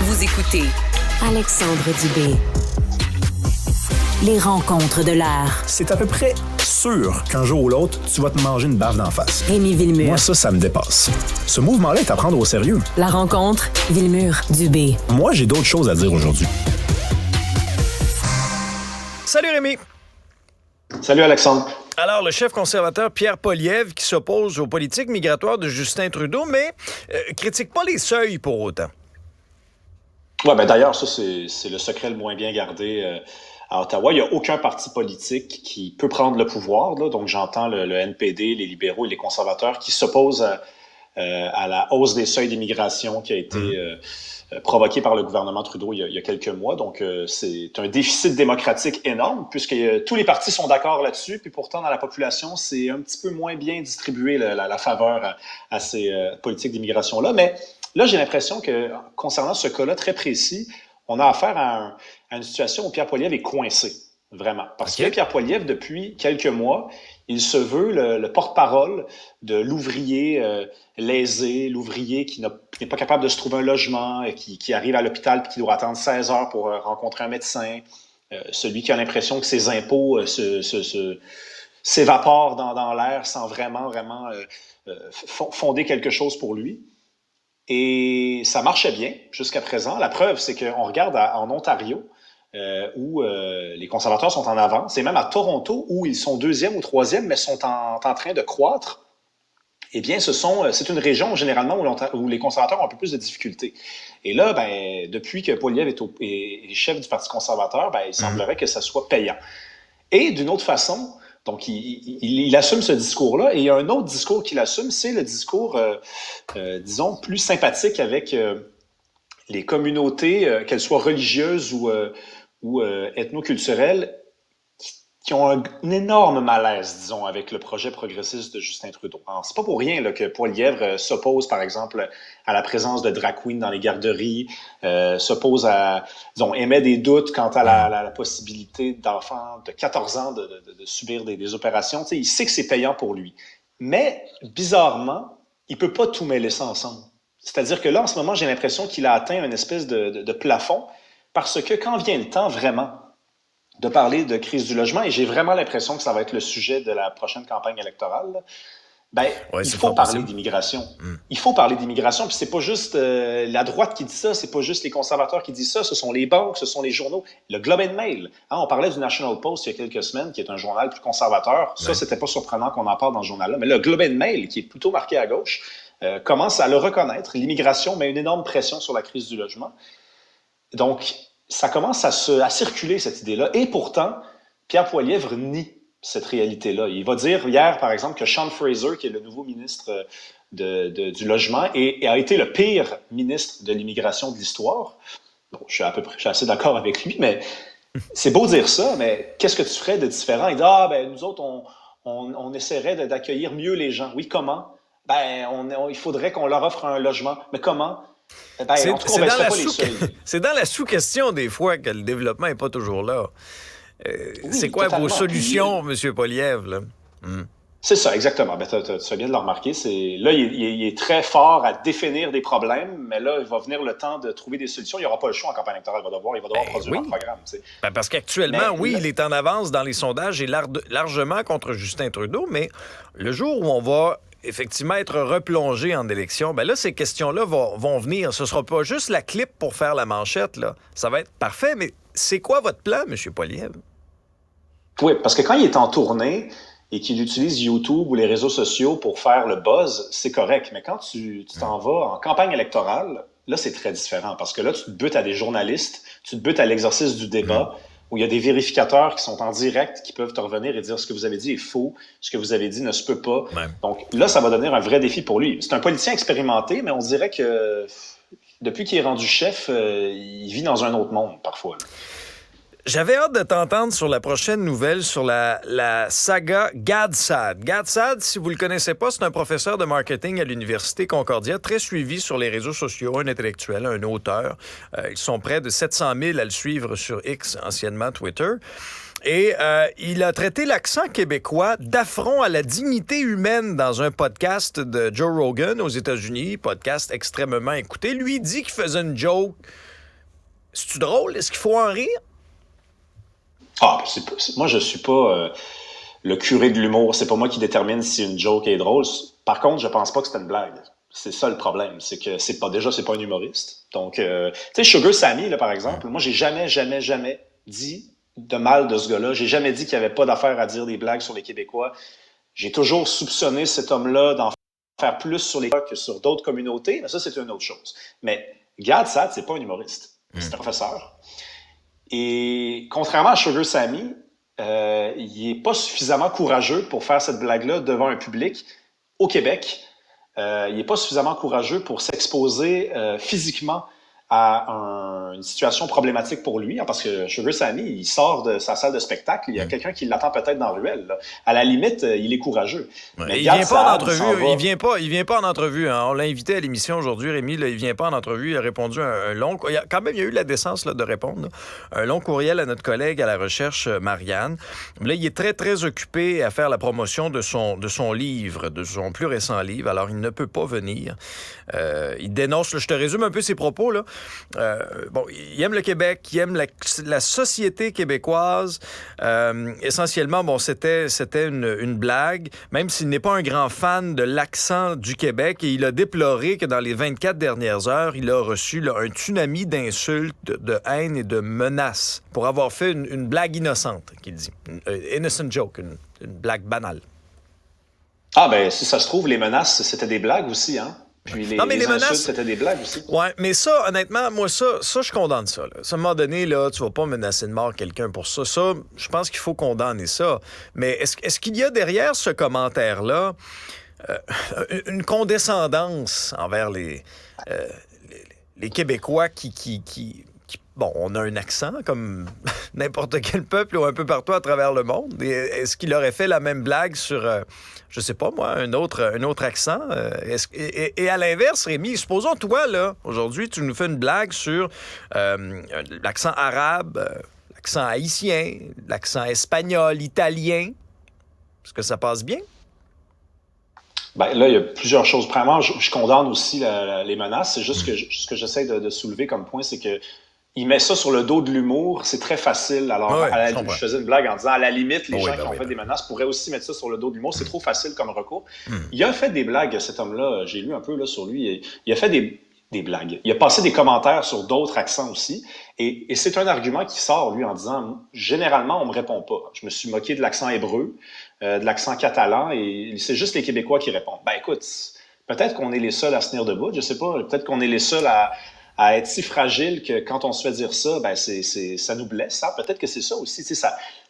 Vous écoutez Alexandre Dubé. Les rencontres de l'art. C'est à peu près sûr qu'un jour ou l'autre, tu vas te manger une baffe d'en face. Rémi Villemure. Moi, ça me dépasse. Ce mouvement-là est à prendre au sérieux. La rencontre, Villemure-Dubé. Moi, j'ai d'autres choses à dire aujourd'hui. Salut Rémi. Salut Alexandre. Alors, le chef conservateur Pierre Poilievre qui s'oppose aux politiques migratoires de Justin Trudeau, mais critique pas les seuils pour autant. Ouais, ben d'ailleurs, ça, c'est le secret le moins bien gardé à Ottawa. Il n'y a aucun parti politique qui peut prendre le pouvoir, là. Donc, j'entends le NPD, les libéraux et les conservateurs qui s'opposent à la hausse des seuils d'immigration qui a été provoquée par le gouvernement Trudeau il y a quelques mois. Donc, c'est un déficit démocratique énorme puisque tous les partis sont d'accord là-dessus. Puis pourtant, dans la population, c'est un petit peu moins bien distribué la faveur à ces politiques d'immigration-là. Mais là, j'ai l'impression que concernant ce cas-là très précis, on a affaire à une situation où Pierre Poilievre est coincé, vraiment. Parce que Pierre Poilievre, depuis quelques mois, il se veut le porte-parole de l'ouvrier lésé, l'ouvrier qui n'est pas capable de se trouver un logement, qui arrive à l'hôpital et qui doit attendre 16 heures pour rencontrer un médecin, celui qui a l'impression que ses impôts s'évaporent dans l'air sans vraiment fonder quelque chose pour lui. Et ça marchait bien jusqu'à présent. La preuve, c'est qu'on regarde en Ontario, où les conservateurs sont en avance, et même à Toronto, où ils sont deuxième ou troisième, mais sont en train de croître. Eh bien, c'est une région, généralement, où les conservateurs ont un peu plus de difficultés. Et là, ben, depuis que Poilievre est chef du Parti conservateur, ben, il semblerait que ça soit payant. Et d'une autre façon, donc, il assume ce discours-là. Et il y a un autre discours qu'il assume, c'est le discours, disons, plus sympathique avec les communautés, qu'elles soient religieuses ou ethnoculturelles, qui ont un énorme malaise, disons, avec le projet progressiste de Justin Trudeau. Alors, c'est pas pour rien là, que Poilievre s'oppose, par exemple, à la présence de drag queens dans les garderies, s'oppose émet des doutes quant à la possibilité d'enfants de 14 ans de subir des opérations. Tu sais, il sait que c'est payant pour lui. Mais, bizarrement, il peut pas tout mêler ça ensemble. C'est-à-dire que là, en ce moment, j'ai l'impression qu'il a atteint une espèce de plafond, parce que quand vient le temps, vraiment, de parler de crise du logement, et j'ai vraiment l'impression que ça va être le sujet de la prochaine campagne électorale, ben, il faut parler d'immigration. Il faut parler d'immigration, puis c'est pas juste la droite qui dit ça, c'est pas juste les conservateurs qui disent ça, ce sont les banques, ce sont les journaux. Le Globe and Mail, on parlait du National Post il y a quelques semaines, qui est un journal plus conservateur. Ça, c'était pas surprenant qu'on en parle dans ce journal-là, mais le Globe and Mail, qui est plutôt marqué à gauche, commence à le reconnaître. L'immigration met une énorme pression sur la crise du logement. Donc, ça commence à circuler, cette idée-là. Et pourtant, Pierre Poilievre nie cette réalité-là. Il va dire hier, par exemple, que Sean Fraser, qui est le nouveau ministre du Logement, a été le pire ministre de l'immigration de l'histoire. Bon, je suis assez d'accord avec lui, mais c'est beau dire ça, mais qu'est-ce que tu ferais de différent? Il dit, nous autres, on essaierait d'accueillir mieux les gens. Oui, comment? Il faudrait qu'on leur offre un logement. Mais comment? C'est dans la sous-question des fois que le développement n'est pas toujours là. C'est quoi vos solutions, M. Poilievre? Là? C'est ça, exactement. Tu fais bien de le remarquer. Là, il est très fort à définir des problèmes, mais là, il va venir le temps de trouver des solutions. Il n'y aura pas le choix en campagne électorale. Il va devoir produire un programme. Parce qu'actuellement, il est en avance dans les sondages et largement contre Justin Trudeau, mais le jour où on va effectivement être replongé en élection, là, ces questions-là vont venir. Ce ne sera pas juste la clip pour faire la manchette, là. Ça va être parfait, mais c'est quoi votre plan, M. Poilievre? Oui, parce que quand il est en tournée et qu'il utilise YouTube ou les réseaux sociaux pour faire le buzz, c'est correct. Mais quand tu t'en vas en campagne électorale, là, c'est très différent. Parce que là, tu te butes à des journalistes, tu te butes à l'exercice du débat, où il y a des vérificateurs qui sont en direct, qui peuvent te revenir et dire ce que vous avez dit est faux, ce que vous avez dit ne se peut pas. Ouais. Donc là, ça va devenir un vrai défi pour lui. C'est un politicien expérimenté, mais on dirait que depuis qu'il est rendu chef, il vit dans un autre monde parfois. Là. J'avais hâte de t'entendre sur la prochaine nouvelle sur la saga Gad Saad. Gad Saad, si vous le connaissez pas, c'est un professeur de marketing à l'Université Concordia, très suivi sur les réseaux sociaux, un intellectuel, un auteur. Ils sont près de 700 000 à le suivre sur X, anciennement Twitter. Et il a traité l'accent québécois d'affront à la dignité humaine dans un podcast de Joe Rogan aux États-Unis, podcast extrêmement écouté. Lui dit qu'il faisait une joke C'est-tu drôle? Est-ce qu'il faut en rire? Ah, moi, je suis pas le curé de l'humour. C'est pas moi qui détermine si une joke est drôle. Par contre, je pense pas que c'est une blague. C'est ça le problème. C'est que c'est pas un humoriste. Donc, tu sais, Sugar Sammy, là, par exemple, moi, j'ai jamais dit de mal de ce gars-là. J'ai jamais dit qu'il n'y avait pas d'affaire à dire des blagues sur les Québécois. J'ai toujours soupçonné cet homme-là d'en faire plus sur les Québécois que sur d'autres communautés. Mais ça, c'est une autre chose. Mais Gad Saad, c'est pas un humoriste. C'est un professeur. Et contrairement à Sugar Sammy, il est pas suffisamment courageux pour faire cette blague-là devant un public au Québec. Il n'est pas suffisamment courageux pour s'exposer physiquement à une situation problématique pour lui, hein, parce que Sugar Sammy, il sort de sa salle de spectacle, il y a quelqu'un qui l'attend peut-être dans la ruelle. Là. À la limite, il est courageux. Ouais, Mais il vient pas en entrevue. Il vient pas en entrevue. Hein. On l'a invité à l'émission aujourd'hui, Rémi. Là, il vient pas en entrevue. Il a répondu un long. Il y a eu la décence là, de répondre. Là. Un long courriel à notre collègue à la recherche, Marianne. Là, il est très, très occupé à faire la promotion de son livre, de son plus récent livre. Alors, il ne peut pas venir. Il dénonce. Là, je te résume un peu ses propos. Là. Il aime le Québec, il aime la société québécoise. Essentiellement, c'était une blague, même s'il n'est pas un grand fan de l'accent du Québec. Et il a déploré que dans les 24 dernières heures, il a reçu là, un tsunami d'insultes, de haine et de menaces pour avoir fait une blague innocente, qu'il dit. Innocent joke, une blague banale. Ah, ben, si ça se trouve, les menaces, c'était des blagues aussi, hein? Puis les menaces, insultes, c'était des blagues aussi. Ouais, mais ça, honnêtement, moi, ça je condamne ça. Là. À un moment donné, là, tu vas pas menacer de mort quelqu'un pour ça. Ça, je pense qu'il faut condamner ça. Mais est-ce qu'il y a derrière ce commentaire-là une condescendance envers les Québécois qui bon, on a un accent comme n'importe quel peuple ou un peu partout à travers le monde. Et est-ce qu'il aurait fait la même blague sur, je sais pas moi, un autre accent? Et à l'inverse, Rémi, supposons toi, là, aujourd'hui, tu nous fais une blague sur l'accent arabe, l'accent haïtien, l'accent espagnol, italien. Est-ce que ça passe bien? Ben, là, il y a plusieurs choses. Premièrement, je condamne aussi les menaces. C'est juste que ce que j'essaie de soulever comme point, c'est que il met ça sur le dos de l'humour, c'est très facile. Alors, je faisais une blague en disant, à la limite, les gens qui ont fait des menaces pourraient aussi mettre ça sur le dos de l'humour. C'est trop facile comme recours. Il a fait des blagues, cet homme-là. J'ai lu un peu là, sur lui. Il a fait des blagues. Il a passé des commentaires sur d'autres accents aussi. Et c'est un argument qui sort, lui, en disant, généralement, on me répond pas. Je me suis moqué de l'accent hébreu, de l'accent catalan, et c'est juste les Québécois qui répondent. Ben, écoute, peut-être qu'on est les seuls à se tenir debout. Je sais pas. Peut-être qu'on est les seuls à être si fragile que quand on se fait dire ça, ben ça nous blesse. Hein? Peut-être que c'est ça aussi. C'est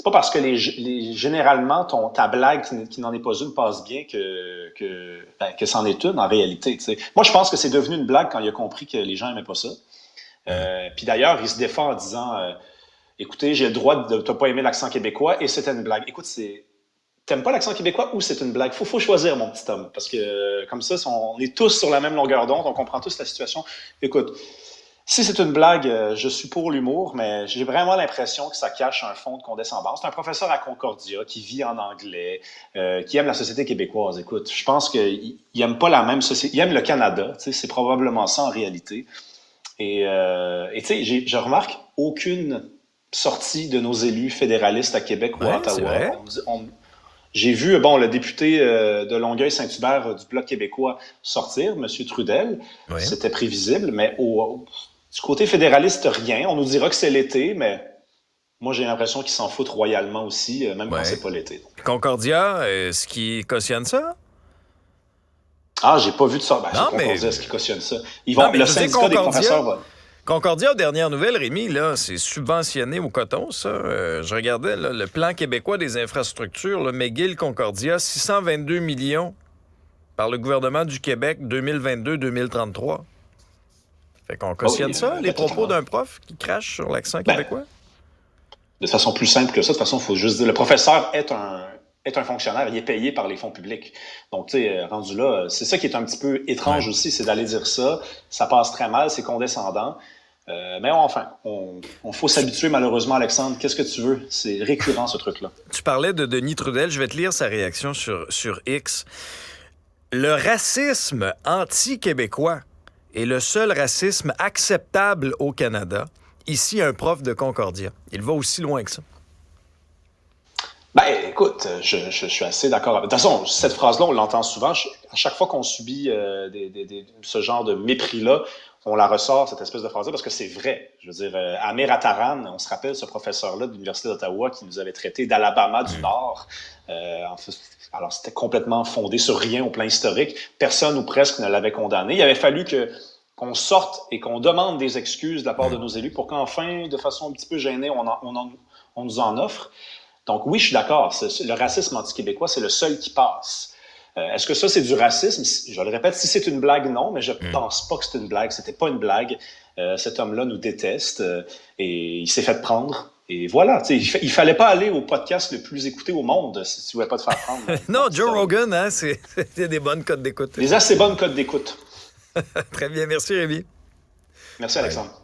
pas parce que généralement ta blague qui n'en est pas une passe bien que c'en est une en réalité. T'sais. Moi, je pense que c'est devenu une blague quand il a compris que les gens n'aimaient pas ça. Puis d'ailleurs, il se défend en disant écoutez, j'ai le droit de ne pas aimer l'accent québécois et c'était une blague. Écoute, t'aimes pas l'accent québécois ou c'est une blague? Faut choisir, mon petit homme, parce que comme ça, on est tous sur la même longueur d'onde, on comprend tous la situation. Écoute, si c'est une blague, je suis pour l'humour, mais j'ai vraiment l'impression que ça cache un fond de condescendance. C'est un professeur à Concordia qui vit en anglais, qui aime la société québécoise. Écoute, je pense qu'il aime pas la même société. Il aime le Canada, tu sais, c'est probablement ça en réalité. Et tu sais, je remarque aucune sortie de nos élus fédéralistes à Québec ou à Ottawa. J'ai vu le député de Longueuil-Saint-Hubert du Bloc québécois sortir, M. Trudel. Oui. C'était prévisible, mais du côté fédéraliste, rien. On nous dira que c'est l'été, mais moi, j'ai l'impression qu'ils s'en foutent royalement aussi, même quand c'est pas l'été. Donc. Concordia, est-ce qu'ils cautionnent ça? Ah, j'ai pas vu de ça. Ben, non, Concordia, mais... est-ce qu'ils cautionnent ça? Le syndicat des professeurs va... Concordia, aux dernières nouvelles, Rémi, là, c'est subventionné au coton, ça. Je regardais là, le plan québécois des infrastructures, le McGill-Concordia, 622 millions par le gouvernement du Québec 2022-2033. Fait qu'on cautionne ça, les propos d'un prof qui crache sur l'accent québécois? De façon plus simple que ça, de toute façon, il faut juste dire, le professeur est un fonctionnaire, il est payé par les fonds publics. Donc, tu sais, rendu là, c'est ça qui est un petit peu étrange aussi, c'est d'aller dire ça. Ça passe très mal, c'est condescendant. Mais enfin, on faut s'habituer malheureusement, Alexandre. Qu'est-ce que tu veux? C'est récurrent, ce truc-là. Tu parlais de Denis Trudel. Je vais te lire sa réaction sur X. Le racisme anti-québécois est le seul racisme acceptable au Canada. ici un prof de Concordia. Il va aussi loin que ça. Ben, écoute, je suis assez d'accord. De toute façon, cette phrase-là, on l'entend souvent. À chaque fois qu'on subit ce genre de mépris-là, on la ressort, cette espèce de phrase-là, parce que c'est vrai. Je veux dire, Amir Attaran, on se rappelle ce professeur-là de l'Université d'Ottawa qui nous avait traités d'Alabama du Nord. En fait, alors, c'était complètement fondé sur rien au plan historique. Personne ou presque ne l'avait condamné. Il avait fallu qu'on sorte et qu'on demande des excuses de la part de nos élus pour qu'enfin, de façon un petit peu gênée, on nous en offre. Donc oui, je suis d'accord. Le racisme anti-québécois, c'est le seul qui passe. Est-ce que ça, c'est du racisme? Je le répète, si c'est une blague, non, mais je pense pas que c'est une blague. C'était pas une blague. Cet homme-là nous déteste et il s'est fait prendre. Et voilà, il fallait pas aller au podcast le plus écouté au monde si tu voulais pas te faire prendre. Non, Joe Rogan, hein, c'est des bonnes cotes d'écoute. Les assez bonnes cotes d'écoute. Très bien, merci Rémi. Merci Alexandre.